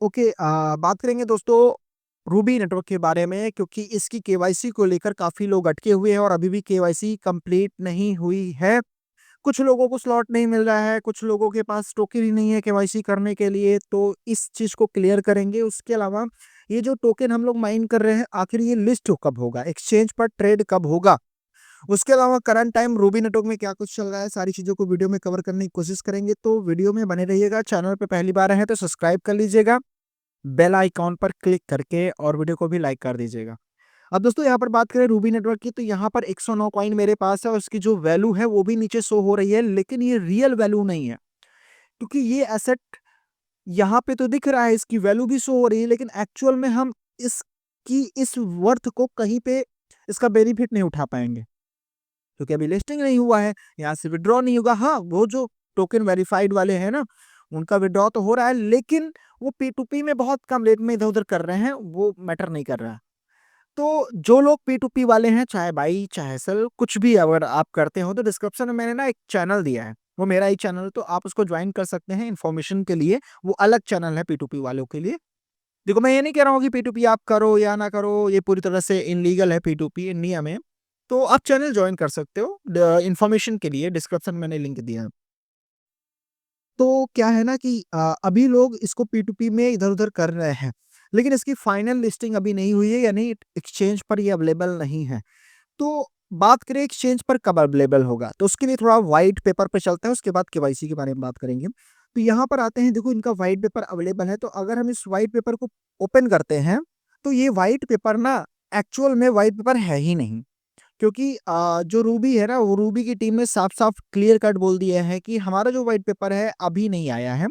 Okay, बात करेंगे दोस्तों रूबी नेटवर्क के बारे में, क्योंकि इसकी केवाईसी को लेकर काफी लोग अटके हुए हैं और अभी भी केवाईसी कंप्लीट नहीं हुई है। कुछ लोगों को स्लॉट नहीं मिल रहा है, कुछ लोगों के पास टोकन ही नहीं है केवाईसी करने के लिए, तो इस चीज को क्लियर करेंगे। उसके अलावा ये जो टोकन हम लोग माइन कर रहे हैं, आखिर ये लिस्ट कब होगा, एक्सचेंज पर ट्रेड कब होगा, उसके अलावा करंट टाइम रूबी नेटवर्क में क्या कुछ चल रहा है, सारी चीजों को वीडियो में कवर करने की कोशिश करेंगे। तो वीडियो में बने रहिएगा। चैनल पे पहली बार है तो सब्सक्राइब कर लीजिएगा बेल आइकॉन पर क्लिक करके, और वीडियो को भी लाइक कर दीजिएगा। अब दोस्तों यहाँ पर बात करें रूबी नेटवर्क की, तो यहाँ पर 109 कॉइन मेरे पास है और उसकी जो वैल्यू है वो भी नीचे शो हो रही है, लेकिन ये रियल वैल्यू नहीं है, क्योंकि ये एसेट यहाँ पे तो दिख रहा है, इसकी वैल्यू भी शो हो रही है, लेकिन एक्चुअल में हम इसकी इस वर्थ को कहीं पे इसका बेनिफिट नहीं उठा पाएंगे, क्योंकि अभी लिस्टिंग नहीं हुआ है, यहाँ से विड्रॉ नहीं होगा। हाँ, वो जो टोकन वेरीफाइड वाले हैं ना, उनका विड्रॉ तो हो रहा है, लेकिन वो P2P में बहुत कम रेट में इधर उधर कर रहे हैं, वो मैटर नहीं कर रहा। तो जो लोग P2P वाले हैं, चाहे बाई चाहे सेल, कुछ भी अगर आप करते हो, तो डिस्क्रिप्शन में मैंने ना एक चैनल दिया है, वो मेरा ही चैनल, तो आप उसको ज्वाइन कर सकते हैं इन्फॉर्मेशन के लिए। वो अलग चैनल है P2P वालों के लिए। देखो, मैं ये नहीं कह रहा हूँ कि P2P आप करो या ना करो, ये पूरी तरह से इनलीगल है P2P इंडिया में। तो आप चैनल ज्वाइन कर सकते हो इन्फॉर्मेशन के लिए, डिस्क्रिप्शन में मैंने लिंक दिया है। तो क्या है ना कि अभी लोग इसको P2P में इधर-उधर कर रहे हैं, लेकिन इसकी फाइनल लिस्टिंग अभी नहीं हुई है, यानी एक्सचेंज पर ये अवेलेबल नहीं है। तो बात करें एक्सचेंज पर कब अवेलेबल होगा, तो उसके लिए थोड़ा व्हाइट पेपर पे चलते हैं, उसके बाद केवाईसी के बारे में बात करेंगे। तो यहाँ पर आते हैं, देखो इनका व्हाइट पेपर अवेलेबल है, तो अगर हम इस व्हाइट पेपर को ओपन करते हैं, तो ये व्हाइट पेपर ना एक्चुअल में व्हाइट पेपर है ही नहीं, क्योंकि जो रूबी है ना, वो रूबी की टीम ने साफ-साफ क्लियर कट बोल दिया है कि हमारा जो व्हाइट पेपर है अभी नहीं आया है।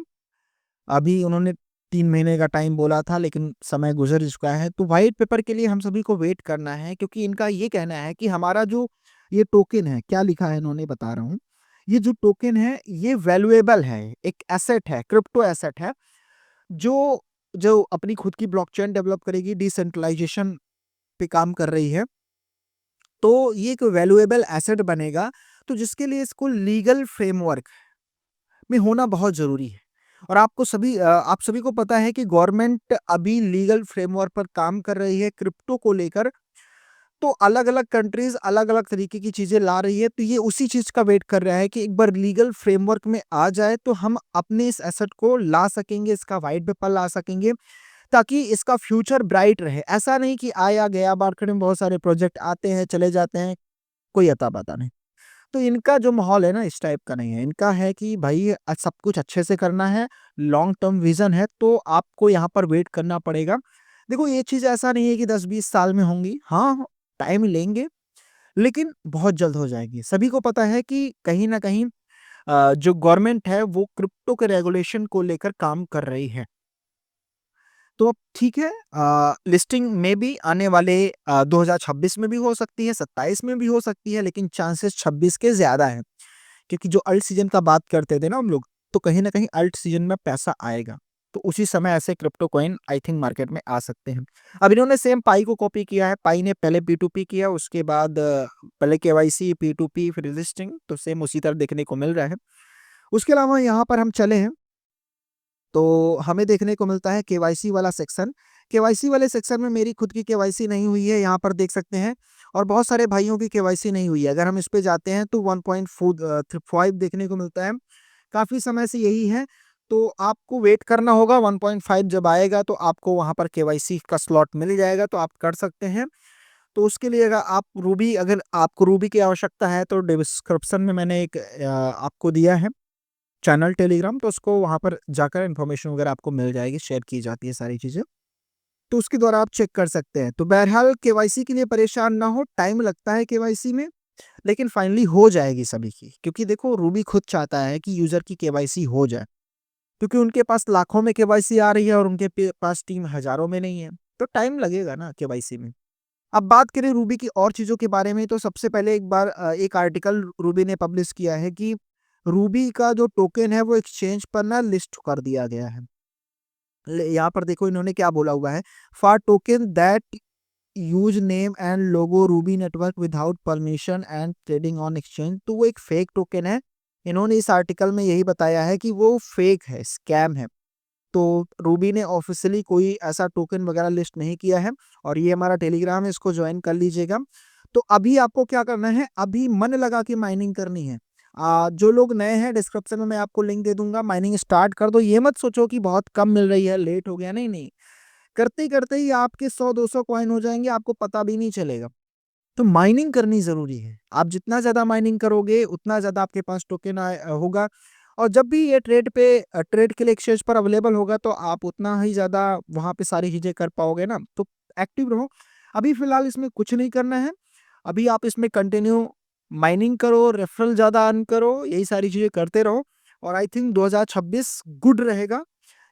अभी उन्होंने 3 महीने का टाइम बोला था, लेकिन समय गुज़र चुका है। तो व्हाइट पेपर के लिए हम सभी को वेट करना है, क्योंकि इनका ये कहना है कि हमारा जो ये टोकन है, क्या लिखा है इन्होंने बता रहा हूँ। ये जो टोकन है ये वैल्यूएबल है, एक एसेट है, क्रिप्टो एसेट है, जो जो अपनी खुद की ब्लॉकचेन डेवलप करेगी, डिसेंट्रलाइजेशन पे काम कर रही है। तो ये एक वैल्यूएबल एसेट बनेगा, तो जिसके लिए इसको लीगल फ्रेमवर्क में होना बहुत ज़रूरी है। और आप सभी को पता है कि गवर्नमेंट अभी लीगल फ्रेमवर्क पर काम कर रही है क्रिप्टो को लेकर। तो अलग-अलग कंट्रीज़ अलग-अलग तरीके की चीज़ें ला रही है, तो ये उसी चीज़ का वेट कर रहा है कि एक बार लीगल फ्रेमवर्क में आ जाए, तो हम अपने इस एसेट को ला सकेंगे, इसका व्हाइट पेपर ला सकेंगे, ताकि इसका फ्यूचर ब्राइट रहे। ऐसा नहीं कि आया गया, मार्केट में बहुत सारे प्रोजेक्ट आते हैं, चले जाते हैं, कोई अता-पता नहीं। तो इनका जो माहौल है ना, इस टाइप का नहीं है। इनका है कि भाई सब कुछ अच्छे से करना है, लॉन्ग टर्म विज़न है, तो आपको यहाँ पर वेट करना पड़ेगा। देखो, ये चीज़ ऐसा नहीं है कि 10-20 साल में होंगी। हाँ, टाइम लेंगे, लेकिन बहुत जल्द हो जाएगी। सभी को पता है कि कहीं न कहीं जो गवर्नमेंट है वो क्रिप्टो के रेगुलेशन को लेकर काम कर रही है। तो अब ठीक है, लिस्टिंग में भी आने वाले 2026 में भी हो सकती है, 27 में भी हो सकती है, लेकिन चांसेस 26 के ज़्यादा हैं। क्योंकि जो अल्ट सीजन का बात करते थे ना हम लोग, तो कहीं न कहीं अल्ट सीजन में पैसा आएगा। तो उसी समय ऐसे crypto coin I think market में आ सकते हैं। अब इन्होंने सेम पाई को कॉपी किया है। पाई ने पहले P2P किया, उसके बाद पहले केवाईसी, P2P, फिर लिस्टिंग, तो सेम उसी तरह देखने को मिल रहा है। उसके अलावा यहाँ पर हम चले हैं, तो हमें देखने को मिलता है केवाईसी वाला सेक्शन। केवाईसी वाले सेक्शन में मेरी खुद की केवाईसी नहीं हुई है, यहाँ पर देख सकते हैं, और बहुत सारे भाइयों की केवाईसी नहीं हुई है। अगर हम इस पे जाते हैं तो 1.5 देखने को मिलता है। काफ़ी समय से यही है, तो आपको वेट करना होगा। 1.5 जब आएगा तो आपको वहाँ पर केवाईसी का स्लॉट मिल जाएगा, तो आप कर सकते हैं। तो उसके लिए अगर आपको रूबी की आवश्यकता है, तो डिस्क्रिप्शन में मैंने एक आपको दिया है चैनल टेलीग्राम, तो उसको वहाँ पर जाकर इन्फॉर्मेशन वगैरह आपको मिल जाएगी, शेयर की जाती है सारी चीज़ें। तो उसके द्वारा आप चेक कर सकते हैं। तो बहरहाल केवाईसी के लिए परेशान ना हो, टाइम लगता है केवाईसी में, लेकिन फाइनली हो जाएगी सभी की। क्योंकि देखो, रूबी खुद चाहता है कि यूज़र की केवाईसी हो जाए, क्योंकि उनके पास लाखों में केवाईसी आ रही है और उनके पास टीम हज़ारों में नहीं है, तो टाइम लगेगा ना केवाईसी में। अब बात करें रूबी की और चीज़ों के बारे में, तो सबसे पहले एक आर्टिकल रूबी ने पब्लिश किया है कि रूबी का जो टोकन है वो एक्सचेंज पर ना लिस्ट कर दिया गया है। यहाँ पर देखो इन्होंने क्या बोला हुआ है, for token that use name and logo Ruby network without permission and trading on exchange, तो वो एक फेक टोकन है। इन्होंने इस आर्टिकल में यही बताया है कि वो फेक है, स्कैम है। तो रूबी ने ऑफिशियली कोई ऐसा टोकन वगैरह लिस्ट नहीं किया है और ये हमारा टेलीग्राम है, इसको ज्वाइन कर लीजिएगा। तो अभी आपको क्या करना है, अभी मन लगा के माइनिंग करनी है। जो लोग नए हैं, डिस्क्रिप्शन में मैं आपको लिंक दे दूंगा, माइनिंग स्टार्ट कर दो। ये मत सोचो कि बहुत कम मिल रही है, लेट हो गया, नहीं नहीं, करते करते ही आपके 100-200 कॉइन हो जाएंगे, आपको पता भी नहीं चलेगा। तो माइनिंग करनी जरूरी है। आप जितना ज्यादा माइनिंग करोगे उतना ज्यादा आपके पास टोकन होगा, और जब भी ये ट्रेड के लिए एक्सचेंज पर अवेलेबल होगा तो आप उतना ही ज्यादा वहां पे सारी चीजें कर पाओगे ना। तो एक्टिव रहो। अभी फिलहाल इसमें कुछ नहीं करना है, अभी आप इसमें कंटिन्यू माइनिंग करो, रेफरल ज्यादा अर्न करो, यही सारी चीजें करते रहो। और आई थिंक 2026 गुड रहेगा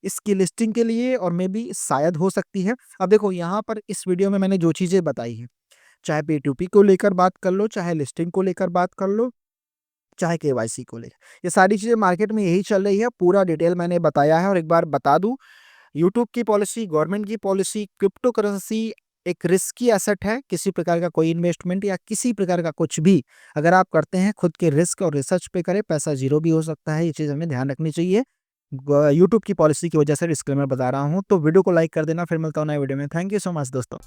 इसकी लिस्टिंग के लिए, और मे बी शायद हो सकती है। अब देखो यहाँ पर इस वीडियो में मैंने जो चीजें बताई है, चाहे P2P को लेकर बात कर लो, चाहे लिस्टिंग को लेकर बात कर लो, चाहे केवाईसी को लेकर, ये सारी चीजें मार्केट में यही चल रही है, पूरा डिटेल मैंने बताया है। और एक बार बता दूं, यूट्यूब की पॉलिसी, गवर्नमेंट की पॉलिसी, क्रिप्टो करेंसी एक रिस्की एसेट है। किसी प्रकार का कोई इन्वेस्टमेंट या किसी प्रकार का कुछ भी अगर आप करते हैं, खुद के रिस्क और रिसर्च पे करें, पैसा जीरो भी हो सकता है, ये चीज हमें ध्यान रखनी चाहिए। यूट्यूब की पॉलिसी की वजह से डिस्क्लेमर बता रहा हूँ। तो वीडियो को लाइक कर देना, फिर मिलता हूँ नए वीडियो में। थैंक यू सो मच दोस्तों।